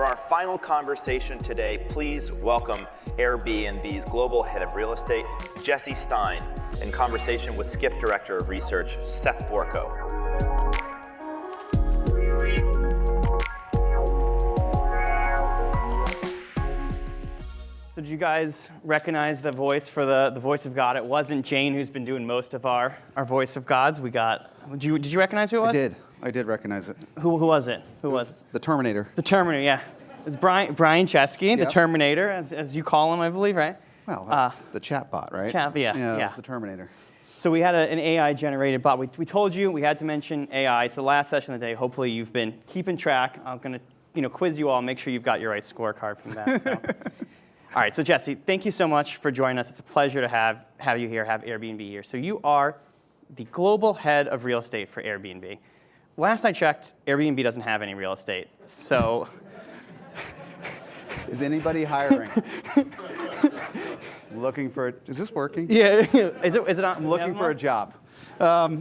our final conversation today, please welcome Airbnb's Global Head of Real Estate, Jesse Stein, in conversation with Skift Director of Research, Seth Bork. So did you guys recognize the voice for the voice of God? It wasn't Jane who's been doing most of our voice of Gods. Did you recognize who it was? I did recognize it. Who was it? Who was it? The Terminator. The Terminator, yeah. It's Brian Chesky, the Terminator, as you call him, I believe, right? Well, that's the chatbot, right? Yeah. That's the Terminator. So we had an AI-generated bot. We told you we had to mention AI. It's the last session of the day. Hopefully you've been keeping track. I'm going to quiz you all, make sure you've got your right scorecard from that. So. All right, so Jesse, thank you so much for joining us. It's a pleasure to have you here, have Airbnb here. So you are the global head of real estate for Airbnb. Last I checked, Airbnb doesn't have any real estate, so. Is anybody hiring? Looking for, is this working? Yeah, is it on? I'm looking for a job. I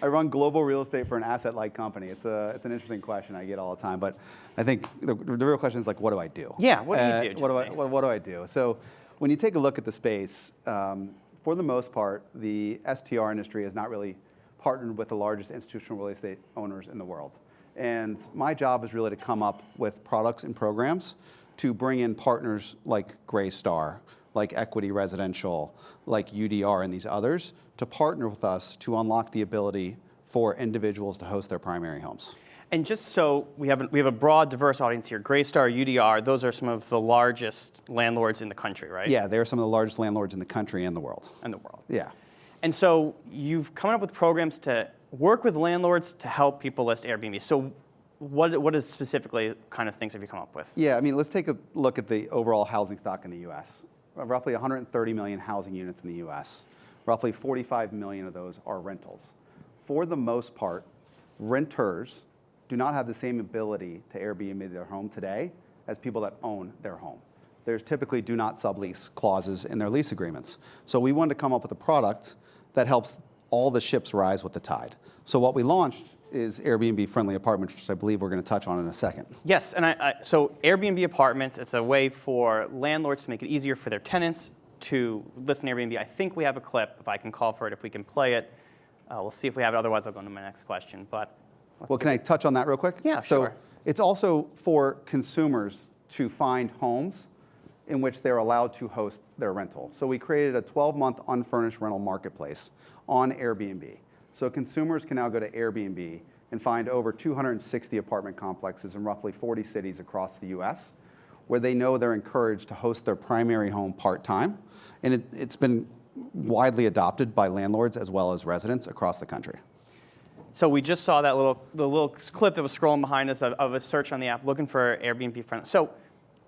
run global real estate for an asset-light company. It's an interesting question I get all the time, but I think the real question is like, what do I do? Yeah, what do you do, Jesse? What do I do? So when you take a look at the space, for the most part, the STR industry has not really partnered with the largest institutional real estate owners in the world. And my job is really to come up with products and programs to bring in partners like Greystar, like Equity Residential, like UDR and these others, to partner with us to unlock the ability for individuals to host their primary homes. And just so we have a broad, diverse audience here, Greystar, UDR, those are some of the largest landlords in the country, right? Yeah, they're some of the largest landlords in the country and the world. Yeah. And so you've come up with programs to work with landlords to help people list Airbnb. So what is specifically kind of things have you come up with? Yeah, I mean, let's take a look at the overall housing stock in the U.S. Roughly 130 million housing units in the U.S. Roughly 45 million of those are rentals. For the most part, renters do not have the same ability to Airbnb their home today as people that own their home. There's typically do not sublease clauses in their lease agreements. So we wanted to come up with a product that helps all the ships rise with the tide. So what we launched is Airbnb Friendly Apartments, which I believe we're going to touch on in a second. Yes, and so Airbnb Apartments, it's a way for landlords to make it easier for their tenants to list on Airbnb. I think we have a clip, if I can call for it, if we can play it. We'll see if we have it, otherwise I'll go into my next question. But well, can I touch on that real quick? Yeah, sure. So it's also for consumers to find homes in which they're allowed to host their rental. So we created a 12-month unfurnished rental marketplace on Airbnb. So consumers can now go to Airbnb and find over 260 apartment complexes in roughly 40 cities across the US, where they know they're encouraged to host their primary home part-time. And it's been widely adopted by landlords as well as residents across the country. So we just saw that the little clip that was scrolling behind us of a search on the app looking for Airbnb friendly. So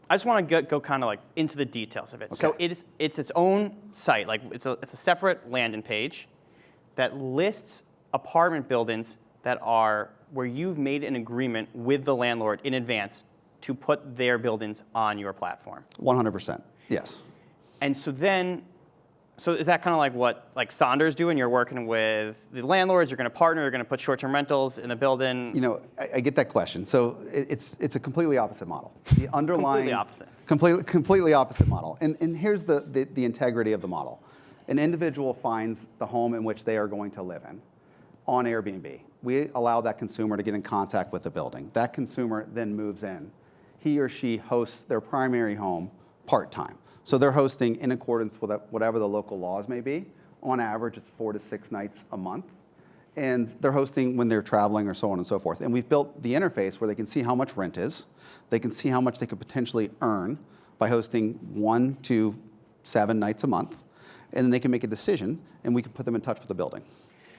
I just want to go kind of like into the details of it. Okay. So it's its own site, like it's a separate landing page that lists apartment buildings that are where you've made an agreement with the landlord in advance to put their buildings on your platform. 100%, yes. And so is that kind of like what Saunders do when you're working with the landlords? You're going to partner, you're going to put short-term rentals in the building? You know, I get that question. So it's a completely opposite model. The underlying completely opposite model. And here's the integrity of the model. An individual finds the home in which they are going to live in on Airbnb. We allow that consumer to get in contact with the building. That consumer then moves in. He or she hosts their primary home part-time. So they're hosting in accordance with whatever the local laws may be. On average, it's 4 to 6 nights a month. And they're hosting when they're traveling or so on and so forth. And we've built the interface where they can see how much rent is. They can see how much they could potentially earn by hosting 1 to 7 nights a month. And then they can make a decision, and we can put them in touch with the building.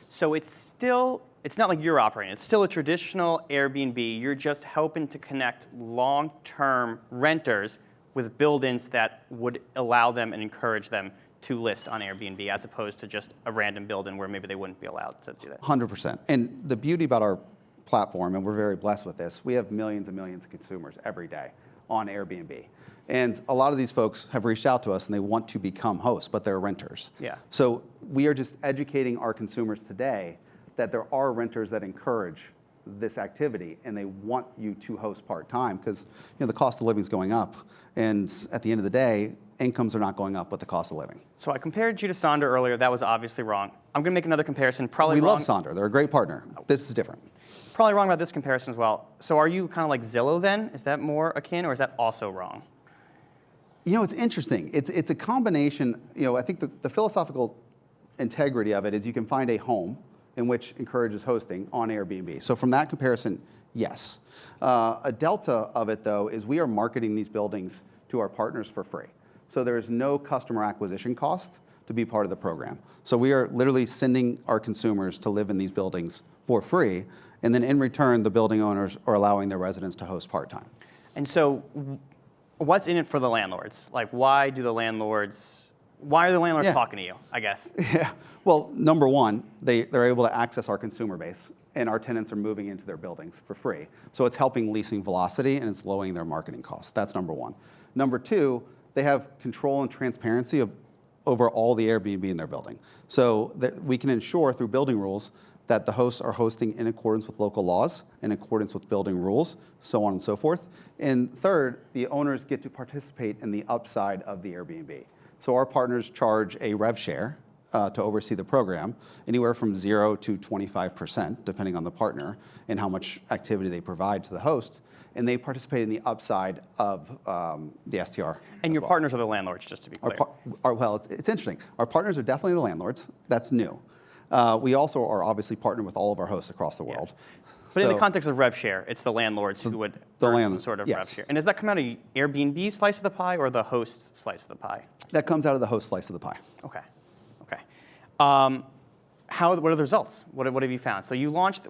So it's not like you're operating. It's still a traditional Airbnb. You're just helping to connect long-term renters with buildings that would allow them and encourage them to list on Airbnb, as opposed to just a random building where maybe they wouldn't be allowed to do that. 100%. And the beauty about our platform, and we're very blessed with this, we have millions and millions of consumers every day on Airbnb. And a lot of these folks have reached out to us and they want to become hosts, but they're renters. Yeah. So we are just educating our consumers today that there are renters that encourage this activity and they want you to host part-time because the cost of living is going up. And at the end of the day, incomes are not going up with the cost of living. So I compared you to Sonder earlier. That was obviously wrong. I'm going to make another comparison. Probably we wrong. love Sonder. They're a great partner. This is different. Probably wrong about this comparison as well. So are you kind of like Zillow then? Is that more akin, or is that also wrong? It's interesting. It's a combination. I think the philosophical integrity of it is you can find a home in which encourages hosting on Airbnb. So from that comparison, yes. A delta of it, though, is we are marketing these buildings to our partners for free. So there is no customer acquisition cost to be part of the program. So we are literally sending our consumers to live in these buildings for free, and then in return, the building owners are allowing their residents to host part-time. And so what's in it for the landlords? Like, why are the landlords talking to you, I guess? Yeah. Well, number one, they're able to access our consumer base, and our tenants are moving into their buildings for free. So it's helping leasing velocity, and it's lowering their marketing costs. That's number one. Number two, they have control and transparency over all the Airbnb in their building. So that we can ensure through building rules that the hosts are hosting in accordance with local laws, in accordance with building rules, so on and so forth. And third, the owners get to participate in the upside of the Airbnb. So our partners charge a rev share to oversee the program, anywhere from 0 to 25%, depending on the partner and how much activity they provide to the host. And they participate in the upside of the STR. And your partners are the landlords, just to be clear. Well, it's interesting. Our partners are definitely the landlords. That's new. We also are obviously partnered with all of our hosts across the world. Yeah. But in the context of rev share, it's the landlords who would earn some sort of rev share. And does that come out of Airbnb slice of the pie or the host slice of the pie? That comes out of the host slice of the pie. Okay. What are the results? What have you found? So you launched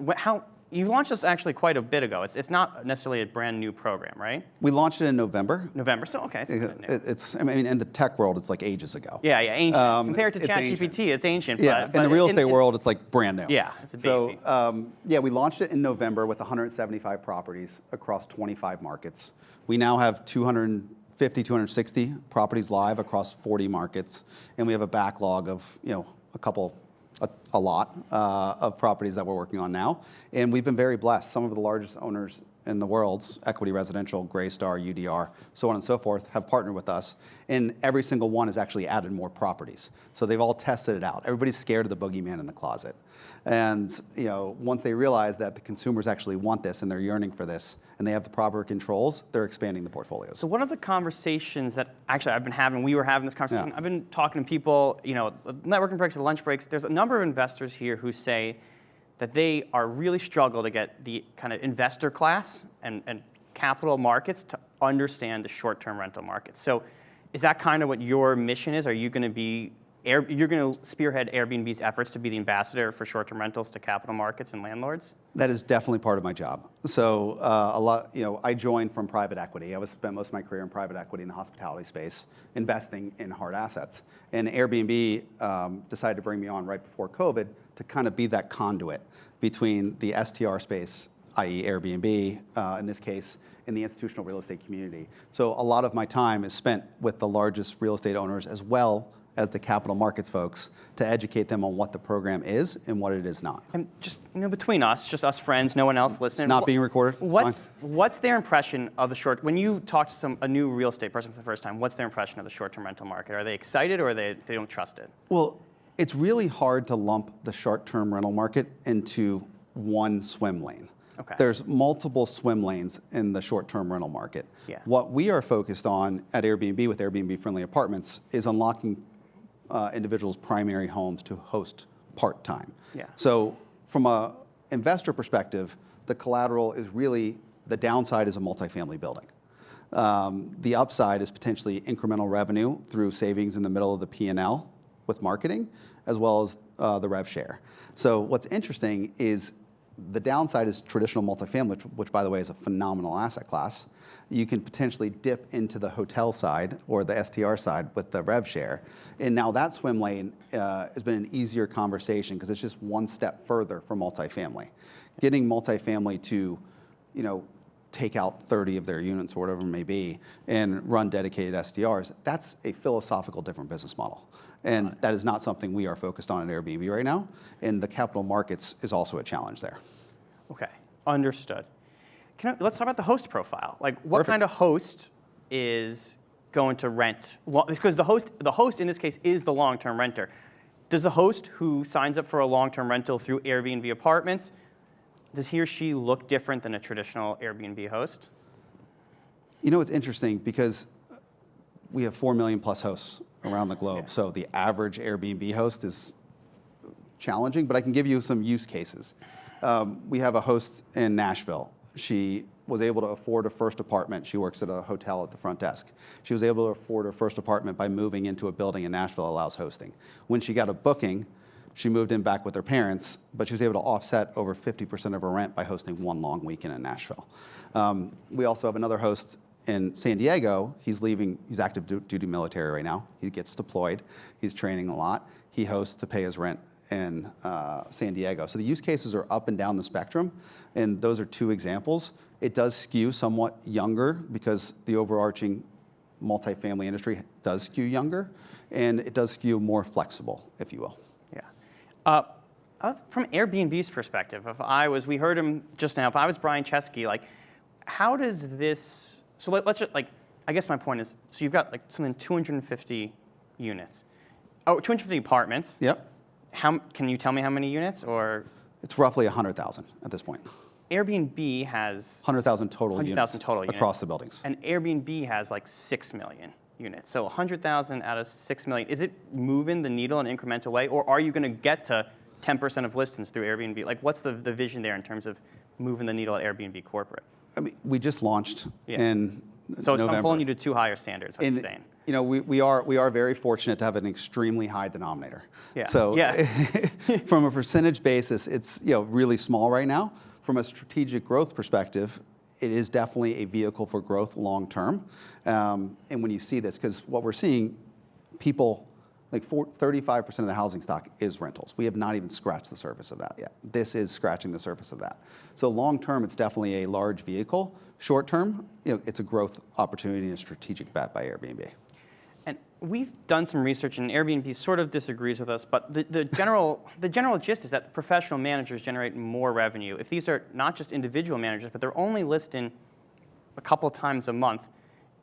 this actually quite a bit ago. It's not necessarily a brand new program, right? We launched it in November. So okay, it's in the tech world, it's like ages ago. Yeah, ancient. Compared to ChatGPT, it's ancient. Yeah, in the real estate world, it's like brand new. Yeah, it's a baby. So we launched it in November with 175 properties across 25 markets. We now have 250, 260 properties live across 40 markets, and we have a backlog of a lot of properties that we're working on now. And we've been very blessed. Some of the largest owners in the world, Equity Residential, Greystar, UDR, so on and so forth, have partnered with us. And every single one has actually added more properties. So they've all tested it out. Everybody's scared of the boogeyman in the closet. And once they realize that the consumers actually want this and they're yearning for this, and they have the proper controls, they're expanding the portfolios. So one of the conversations that actually I've been having, we were having this conversation, I've been talking to people, networking breaks, lunch breaks. There's a number of investors here who say that they are really struggle to get the kind of investor class and capital markets to understand the short-term rental market. So is that kind of what your mission is? Are you going to be you're going to spearhead Airbnb's efforts to be the ambassador for short-term rentals to capital markets and landlords? That is definitely part of my job. So I joined from private equity. I spent most of my career in private equity in the hospitality space, investing in hard assets. And Airbnb decided to bring me on right before COVID to kind of be that conduit between the STR space, i.e. Airbnb, in this case, in the institutional real estate community. So a lot of my time is spent with the largest real estate owners as well as the capital markets folks to educate them on what the program is and what it is not. And just between us, just us friends, no one else listening. It's not being recorded. What's their impression of the when you talk to a new real estate person for the first time, what's their impression of the short-term rental market? Are they excited or they don't trust it? Well, it's really hard to lump the short-term rental market into one swim lane. Okay. There's multiple swim lanes in the short-term rental market. Yeah. What we are focused on at Airbnb with Airbnb Friendly Apartments is unlocking individuals' primary homes to host part-time. Yeah. So from an investor perspective, the collateral is really, the downside is a multifamily building. The upside is potentially incremental revenue through savings in the middle of the P&L with marketing, as well as the rev share. So what's interesting is the downside is traditional multifamily, which by the way is a phenomenal asset class. You can potentially dip into the hotel side or the STR side with the rev share. And now that swim lane has been an easier conversation because it's just one step further for multifamily. Getting multifamily to, take out 30 of their units or whatever it may be and run dedicated STRs, that's a philosophical different business model. And that is not something we are focused on at Airbnb right now. And the capital markets is also a challenge there. Okay. Understood. Let's talk about the host profile. Like, what kind of host is going to rent? Because the host in this case is the long-term renter. Does the host who signs up for a long-term rental through Airbnb Apartments, does he or she look different than a traditional Airbnb host? You know, it's interesting because we have 4 million plus hosts around the globe. Yeah. So the average Airbnb host is challenging, but I can give you some use cases. We have a host in Nashville. She was able to afford a first apartment. She works at a hotel at the front desk. She was able to afford her first apartment by moving into a building in Nashville that allows hosting. When she got a booking, she moved in back with her parents, but she was able to offset over 50% of her rent by hosting one long weekend in Nashville. We also have another host in San Diego. He's active duty military right now. He gets deployed. He's training a lot. He hosts to pay his rent in San Diego. So the use cases are up and down the spectrum, and those are two examples. It does skew somewhat younger because the overarching multifamily industry does skew younger, and it does skew more flexible, if you will. Yeah. From Airbnb's perspective, we heard him just now, if I was Brian Chesky, like, how does this, so let's just, like, I guess my point is, so you've got like something 250 units. Oh, 250 apartments. Yep. Can you tell me how many units, or? It's roughly 100,000 at this point. Airbnb has 100,000 total 100,000 total units across the buildings. And Airbnb has like 6 million units. So 100,000 out of 6 million. Is it moving the needle in an incremental way, or are you going to get to 10% of listings through Airbnb? Like, what's the vision there in terms of moving the needle at Airbnb corporate? I mean, we just launched in So November. I'm pulling you to two higher standards, what you're saying. You know, we are very fortunate to have an extremely high denominator. Yeah. So yeah. From a percentage basis, it's really small right now. From a strategic growth perspective, it is definitely a vehicle for growth long term. And when you see this, because what we're seeing, people, like 35% of the housing stock is rentals. We have not even scratched the surface of that yet. This is scratching the surface of that. So long term, it's definitely a large vehicle. Short term, it's a growth opportunity and a strategic bet by Airbnb. And we've done some research, and Airbnb sort of disagrees with us, but the general gist is that professional managers generate more revenue. If these are not just individual managers, but they're only listing a couple times a month,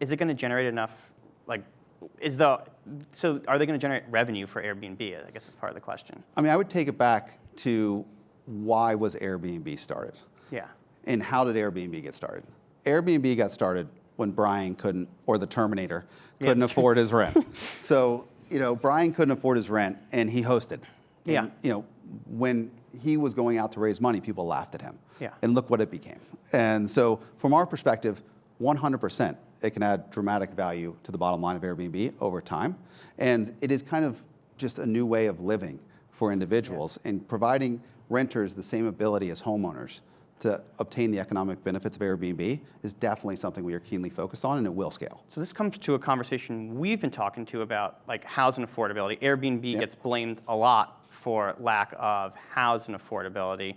is it going to generate enough, so are they going to generate revenue for Airbnb? I guess that's part of the question. I mean, I would take it back to why was Airbnb started? Yeah. And how did Airbnb get started? Airbnb got started when Brian couldn't, or the Terminator, couldn't afford his rent. So, Brian couldn't afford his rent, and he hosted. Yeah. And, when he was going out to raise money, people laughed at him. Yeah. And look what it became. And so, from our perspective, 100%, it can add dramatic value to the bottom line of Airbnb over time. And it is kind of just a new way of living for individuals and providing renters the same ability as homeowners to obtain the economic benefits of Airbnb is definitely something we are keenly focused on, and it will scale. So this comes to a conversation we've been talking to about like housing affordability. Airbnb gets blamed a lot for lack of housing affordability.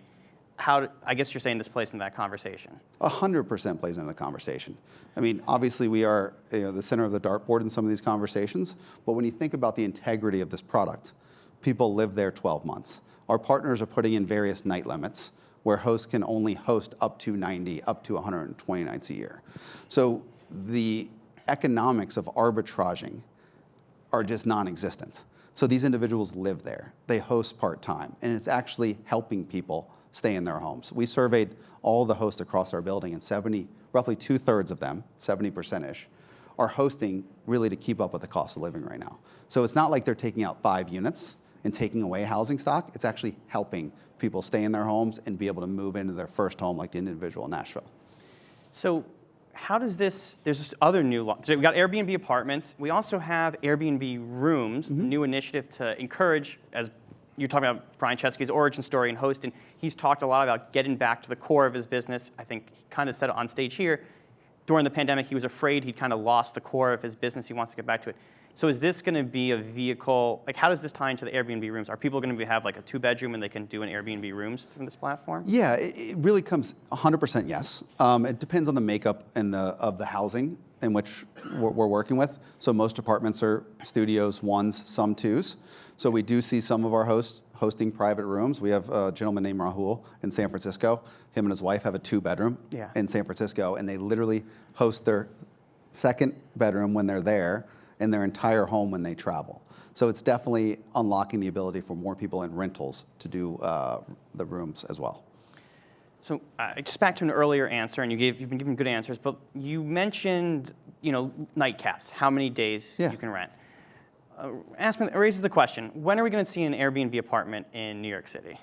I guess you're saying this plays in that conversation. 100% plays into the conversation. I mean, obviously we are the center of the dartboard in some of these conversations, but when you think about the integrity of this product, people live there 12 months. Our partners are putting in various night limits where hosts can only host up to 90, up to 120 nights a year. So the economics of arbitraging are just non-existent. So these individuals live there. They host part-time, and it's actually helping people stay in their homes. We surveyed all the hosts across our building, and roughly 2/3 of them, 70%-ish, are hosting really to keep up with the cost of living right now. So it's not like they're taking out 5 units and taking away housing stock. It's actually helping people stay in their homes and be able to move into their first home like the individual in Nashville. So how does there's this other new law. So we've got Airbnb Apartments. We also have Airbnb Rooms, the new initiative to encourage, as you're talking about Brian Chesky's origin story and hosting. He's talked a lot about getting back to the core of his business. I think he kind of said it on stage here. During the pandemic, he was afraid he'd kind of lost the core of his business. He wants to get back to it. So is this going to be a vehicle, like how does this tie into the Airbnb Rooms? Are people going to have like a 2-bedroom and they can do an Airbnb Rooms from this platform? Yeah, it really comes 100% yes. It depends on the makeup and of the housing in which we're working with. So most apartments are studios, 1s, some 2s. So we do see some of our hosts hosting private rooms. We have a gentleman named Rahul in San Francisco. Him and his wife have a 2-bedroom in San Francisco, and they literally host their second bedroom when they're there and their entire home when they travel. So it's definitely unlocking the ability for more people in rentals to do the rooms as well. So just back to an earlier answer, and you've been giving good answers, but you mentioned night caps, how many days you can rent. It raises the question, when are we going to see an Airbnb apartment in New York City?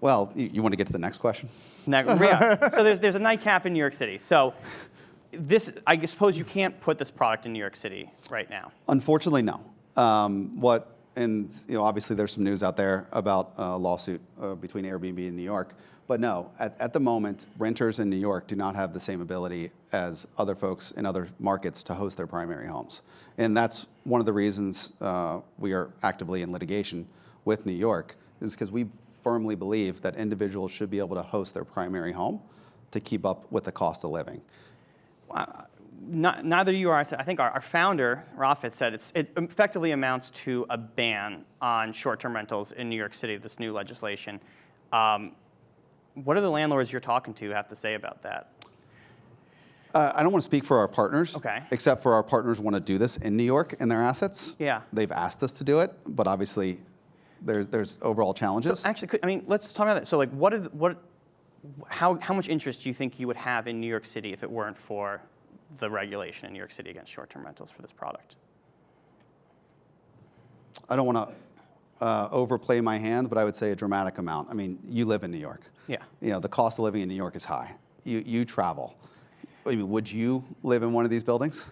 Well, you want to get to the next question? Yeah. So there's a night cap in New York City. So I suppose you can't put this product in New York City right now. Unfortunately, no. Obviously there's some news out there about a lawsuit between Airbnb and New York. But no, at the moment, renters in New York do not have the same ability as other folks in other markets to host their primary homes. And that's one of the reasons we are actively in litigation with New York, is because we firmly believe that individuals should be able to host their primary home to keep up with the cost of living. Neither you or I said. I think our founder, Rafit, said it effectively amounts to a ban on short-term rentals in New York City, this new legislation. What do the landlords you're talking to have to say about that? I don't want to speak for our partners, okay, except for our partners want to do this in New York in their assets. Yeah. They've asked us to do it, but obviously there's overall challenges. So actually, let's talk about that. So how much interest do you think you would have in New York City if it weren't for the regulation in New York City against short-term rentals for this product? I don't want to overplay my hand, but I would say a dramatic amount. I mean, you live in New York. Yeah. The cost of living in New York is high. You travel. I mean, would you live in one of these buildings?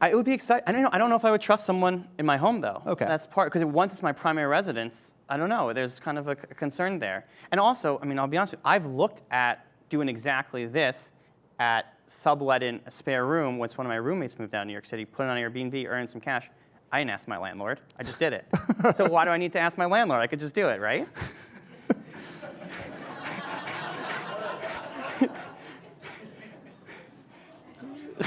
It would be exciting. I don't know if I would trust someone in my home, though. Okay. That's because once it's my primary residence, I don't know. There's kind of a concern there. And also, I'll be honest with you, I've looked at doing exactly this at subletting a spare room once one of my roommates moved down to New York City, put it on Airbnb, earned some cash. I didn't ask my landlord. I just did it. So why do I need to ask my landlord? I could just do it, right?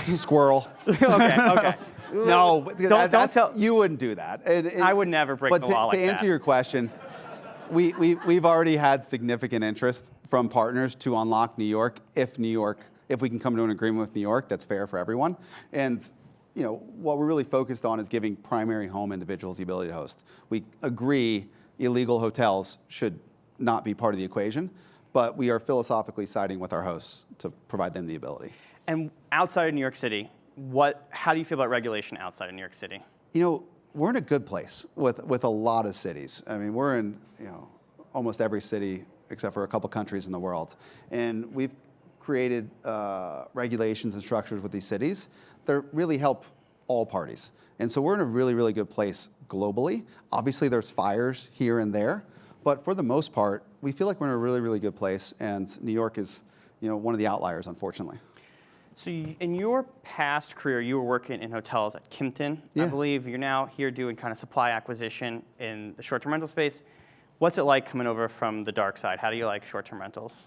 Squirrel. Okay. No, don't tell. You wouldn't do that. I would never break the law like that. But to answer your question, we've already had significant interest from partners to unlock New York. If we can come to an agreement with New York, that's fair for everyone. And what we're really focused on is giving primary home individuals the ability to host. We agree illegal hotels should not be part of the equation, but we are philosophically siding with our hosts to provide them the ability. And outside of New York City, how do you feel about regulation outside of New York City? We're in a good place with a lot of cities. I mean, we're in almost every city except for a couple countries in the world. And we've created regulations and structures with these cities that really help all parties. And so we're in a really, really good place globally. Obviously, there's fires here and there, but for the most part, we feel like we're in a really, really good place. And New York is one of the outliers, unfortunately. So in your past career, you were working in hotels at Kimpton, I believe. You're now here doing kind of supply acquisition in the short-term rental space. What's it like coming over from the dark side? How do you like short-term rentals?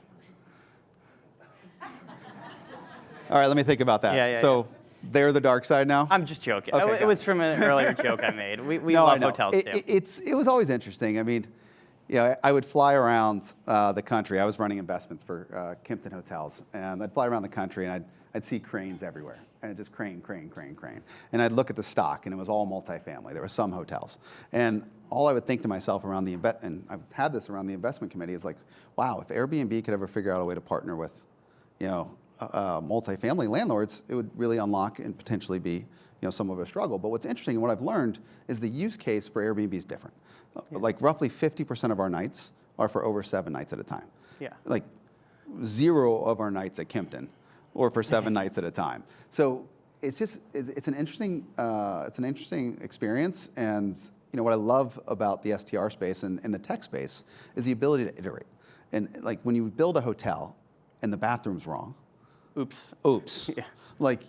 All right, let me think about that. So they're the dark side now? I'm just joking. Okay, it was from an earlier joke I made. We love hotels too. It was always interesting. I mean, I would fly around the country. I was running investments for Kimpton Hotels, and I'd fly around the country, and I'd see cranes everywhere, and just crane. And I'd look at the stock, and it was all multifamily. There were some hotels. And all I would think to myself around and I've had this around the investment committee, is like, wow, if Airbnb could ever figure out a way to partner with, multifamily landlords, it would really unlock and potentially be, some of a struggle. But what's interesting and what I've learned is the use case for Airbnb is different. Like roughly 50% of our nights are for over 7 nights at a time. Yeah. Like 0 of our nights at Kimpton or for 7 nights at a time. So it's an interesting experience. And what I love about the STR space and the tech space is the ability to iterate. And like when you build a hotel and the bathroom's wrong, oops. Yeah. Like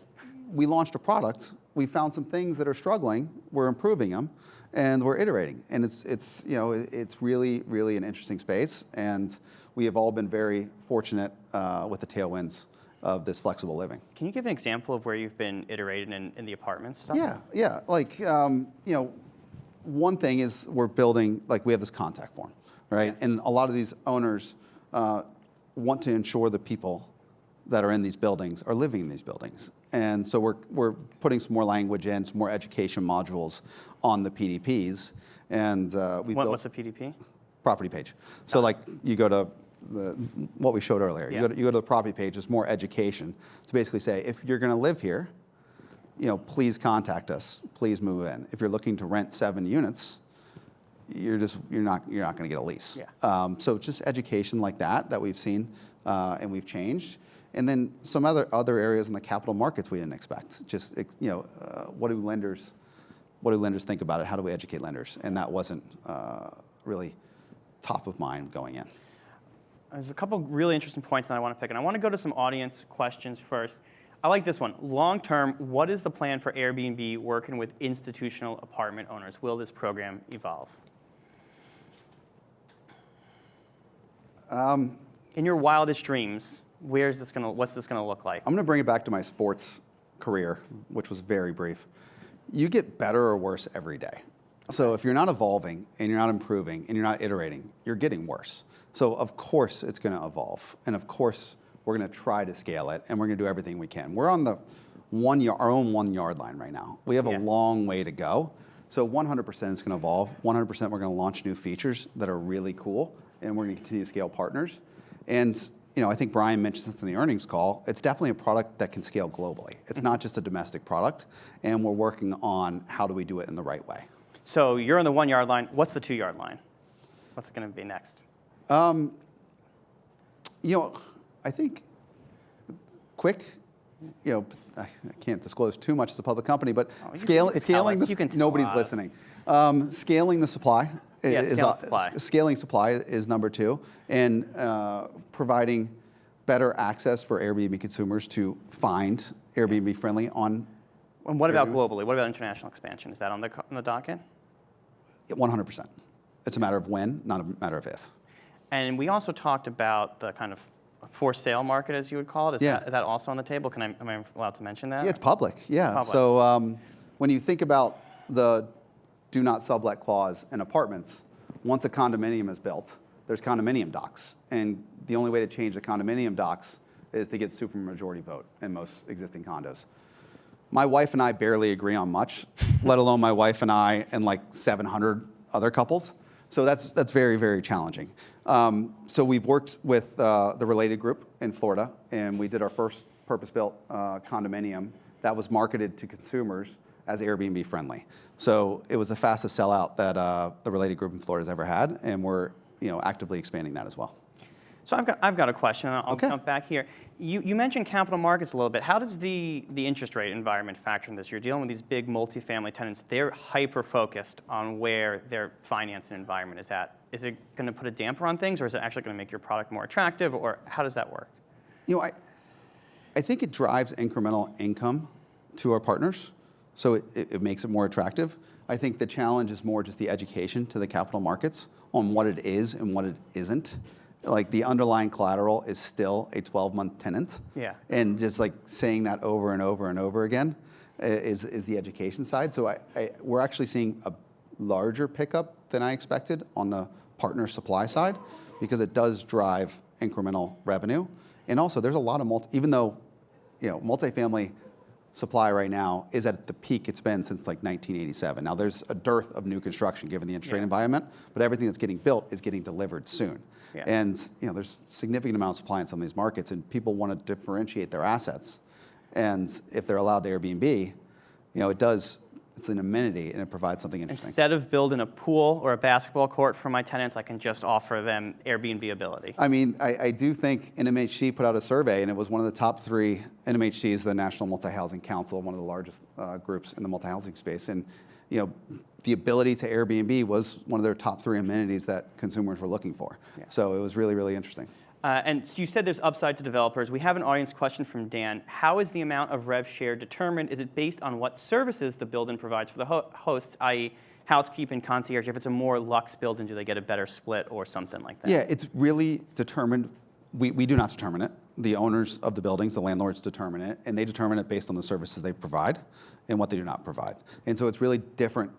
we launched a product, we found some things that are struggling, we're improving them, and we're iterating. And it's really, really an interesting space. And we have all been very fortunate with the tailwinds of this flexible living. Can you give an example of where you've been iterating in the apartment stuff? Yeah. Like, one thing is we're building, like we have this contact form, right? Yeah. And a lot of these owners want to ensure the people that are in these buildings are living in these buildings. And so we're putting some more language in, some more education modules on the PDPs. And what's a PDP? Property page. So like you go to what we showed earlier. Yeah. You go to the property page, there's more education to basically say, if you're gonna live here, please contact us, please move in. If you're looking to rent 7 units, you're not gonna get a lease. Yeah. So just education like that we've seen and we've changed. And then some other areas in the capital markets we didn't expect. Just what do lenders think about it? How do we educate lenders? And that wasn't really top of mind going in. There's a couple really interesting points that I want to pick, and I want to go to some audience questions first. I like this one. Long term, what is the plan for Airbnb working with institutional apartment owners? Will this program evolve? In your wildest dreams, what's this going to look like? I'm going to bring it back to my sports career, which was very brief. You get better or worse every day. So if you're not evolving and you're not improving and you're not iterating, you're getting worse. So of course it's going to evolve, and of course we're going to try to scale it, and we're going to do everything we can. We're on the our own 1 yard line right now. We have a long way to go. So 100% it's going to evolve. 100% we're going to launch new features that are really cool, and we're going to continue to scale partners. And I think Brian mentioned this in the earnings call. It's definitely a product that can scale globally. It's not just a domestic product, and we're working on how do we do it in the right way. So you're on the 1 yard line. What's the 2 yard line? What's it going to be next? I think quick, I can't disclose too much as a public company, but scaling nobody's listening. Scaling the supply. Scaling supply is number 2, and providing better access for Airbnb consumers to find Airbnb friendly on. And what about globally? What about international expansion? Is that on the docket? 100%. It's a matter of when, not a matter of if. And we also talked about the kind of for sale market, as you would call it. Is that also on the table? Am I allowed to mention that? Yeah, it's public. Yeah. Public. So when you think about the do not sublet clause in apartments, once a condominium is built, there's condominium docs. And the only way to change the condominium docs is to get supermajority vote in most existing condos. My wife and I barely agree on much, let alone my wife and I and like 700 other couples. So that's very, very challenging. So we've worked with the Related Group in Florida, and we did our first purpose-built condominium that was marketed to consumers as Airbnb friendly. So it was the fastest sellout that the Related Group in Florida has ever had, and we're actively expanding that as well. So I've got a question, and I'll jump back here. You mentioned capital markets a little bit. How does the interest rate environment factor in this? You're dealing with these big multifamily tenants. They're hyper-focused on where their financing environment is at. Is it going to put a damper on things, or is it actually going to make your product more attractive, or how does that work? I think it drives incremental income to our partners, so it makes it more attractive. I think the challenge is more just the education to the capital markets on what it is and what it isn't. Like the underlying collateral is still a 12-month tenant. Yeah. And just like saying that over and over and over again is the education side. So we're actually seeing a larger pickup than I expected on the partner supply side, because it does drive incremental revenue. And also there's a lot of even though multifamily supply right now is at the peak it's been since like 1987. Now there's a dearth of new construction given the interest rate environment, but everything that's getting built is getting delivered soon. Yeah. And there's significant amount of supply in some of these markets, and people want to differentiate their assets. And if they're allowed to Airbnb, it's an amenity and it provides something interesting. Instead of building a pool or a basketball court for my tenants, I can just offer them Airbnb ability. I mean, I do think NMHC put out a survey, and it was one of the top 3. NMHC is the National Multi-Housing Council, one of the largest groups in the multi-housing space. And the ability to Airbnb was one of their top 3 amenities that consumers were looking for. Yeah. So it was really, really interesting. And you said there's upside to developers. We have an audience question from Dan. How is the amount of rev share determined? Is it based on what services the build-in provides for the hosts, i.e. housekeeping, concierge? If it's a more luxe build-in, do they get a better split or something like that? Yeah, it's really determined. We do not determine it. The owners of the buildings, the landlords, determine it, and they determine it based on the services they provide and what they do not provide. And so it's really different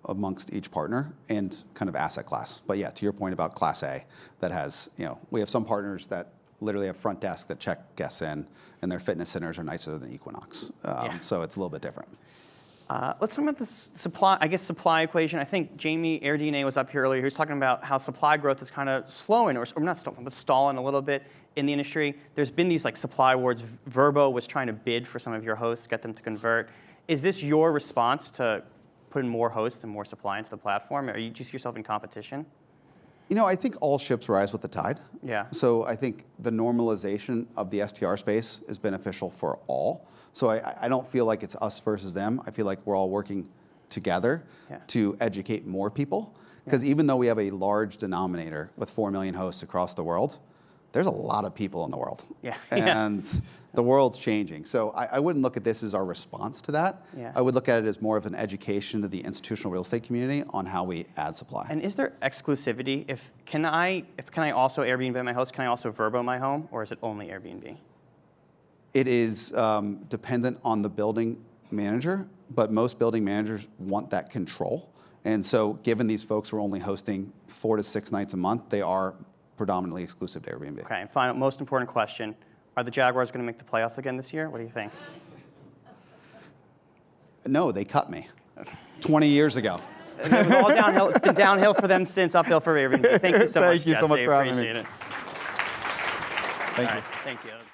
amongst each partner and kind of asset class. But yeah, to your point about Class A, that has, we have some partners that literally have front desk that check guests in, and their fitness centers are nicer than Equinox. So it's a little bit different. Let's talk about the supply equation. I think Jamie AirDNA was up here earlier. He was talking about how supply growth is kind of slowing, or not slowing, but stalling a little bit in the industry. There's been these like supply wars. Vrbo was trying to bid for some of your hosts, get them to convert. Is this your response to putting more hosts and more supply into the platform? Or you just see yourself in competition? I think all ships rise with the tide. Yeah. So I think the normalization of the STR space is beneficial for all. So I don't feel like it's us versus them. I feel like we're all working together to educate more people. Because even though we have a large denominator with 4 million hosts across the world, there's a lot of people in the world. Yeah. And the world's changing. So I wouldn't look at this as our response to that. Yeah. I would look at it as more of an education to the institutional real estate community on how we add supply. And is there exclusivity? Can I also Airbnb my host? Can I also Vrbo my home, or is it only Airbnb? It is dependent on the building manager, but most building managers want that control. And so given these folks who are only hosting 4 to 6 nights a month, they are predominantly exclusive to Airbnb. Okay, and final, most important question. Are the Jaguars going to make the playoffs again this year? What do you think? No, they cut me 20 years ago. It was all downhill. It's been downhill for them since, uphill for Airbnb. Thank you so much, Thank you so much for having me. Appreciate it. Thank you. Thank you.